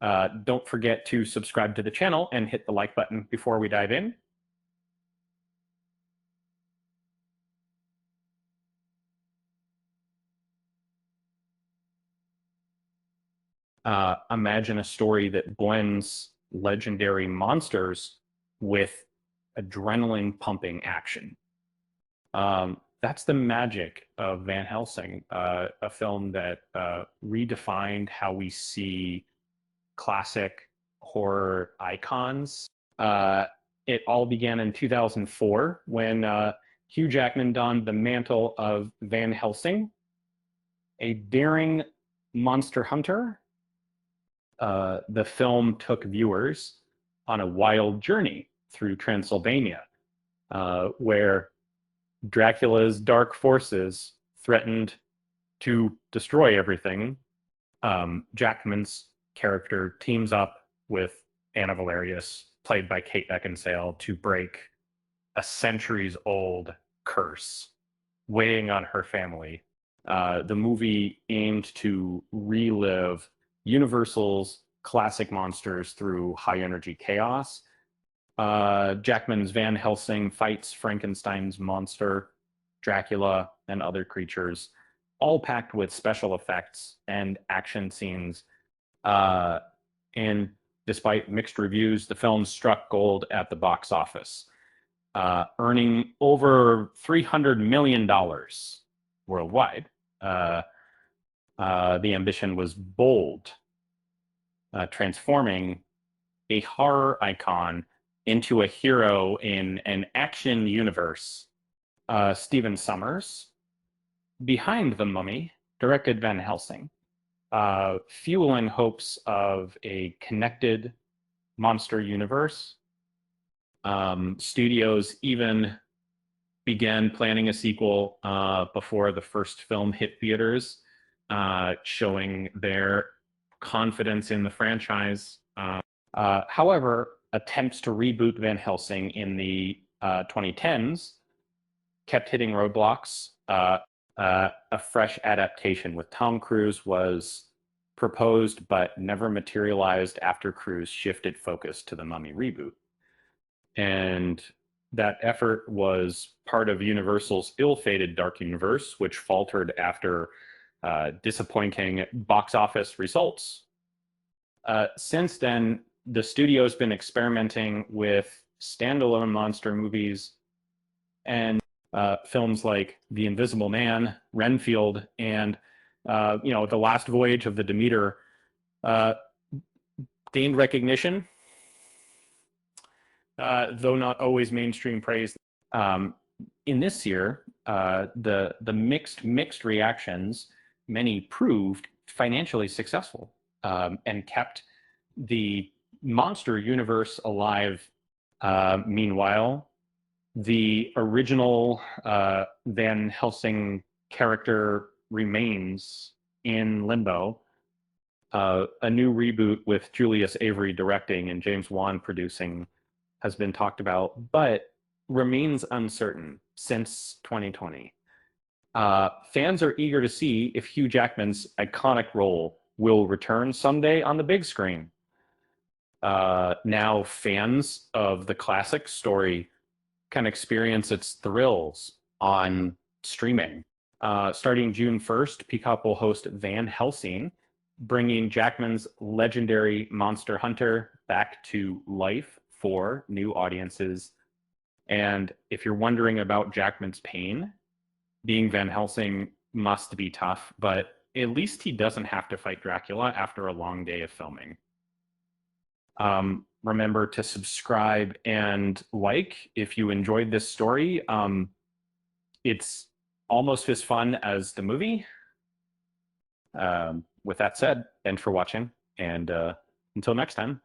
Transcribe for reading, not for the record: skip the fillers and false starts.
Don't forget to subscribe to the channel and hit the like button before we dive in. Imagine a story that blends legendary monsters with adrenaline pumping action. That's the magic of Van Helsing, a film that redefined how we see classic horror icons. Uh, it all began in 2004 when Hugh Jackman donned the mantle of Van Helsing, a daring monster hunter. The film took viewers on a wild journey through Transylvania, where Dracula's dark forces threatened to destroy everything. Jackman's character teams up with Anna Valerius, played by Kate Beckinsale, to break a centuries-old curse weighing on her family. The movie aimed to relive Universal's classic monsters through high-energy chaos. Jackman's Van Helsing fights Frankenstein's monster, Dracula, and other creatures, all packed with special effects and action scenes. And despite mixed reviews, the film struck gold at the box office, earning over $300 million worldwide. The ambition was bold, transforming a horror icon into a hero in an action universe. Stephen Sommers, behind The Mummy, directed Van Helsing, fueling hopes of a connected monster universe. Studios even began planning a sequel before the first film hit theaters, showing their confidence in the franchise. However, attempts to reboot Van Helsing in the 2010s kept hitting roadblocks. A fresh adaptation with Tom Cruise was proposed but never materialized after Cruise shifted focus to the Mummy reboot. And that effort was part of Universal's ill-fated Dark Universe, which faltered after disappointing box office results. Since then, the studio's been experimenting with standalone monster movies and films like The Invisible Man, Renfield, and The Last Voyage of the Demeter gained recognition, though not always mainstream praise. In this year, the mixed reactions, many proved financially successful and kept the monster universe alive. Meanwhile, the original Van Helsing character remains in limbo. A new reboot with Julius Avery directing and James Wan producing has been talked about, but remains uncertain since 2020. Fans are eager to see if Hugh Jackman's iconic role will return someday on the big screen. Now fans of the classic story can experience its thrills on streaming. Starting June 1st, Peacock will host Van Helsing, bringing Jackman's legendary monster hunter back to life for new audiences. And if you're wondering about Jackman's pain, being Van Helsing must be tough, but at least he doesn't have to fight Dracula after a long day of filming. Remember to subscribe and like if you enjoyed this story. It's almost as fun as the movie. With that said, thanks for watching, and until next time.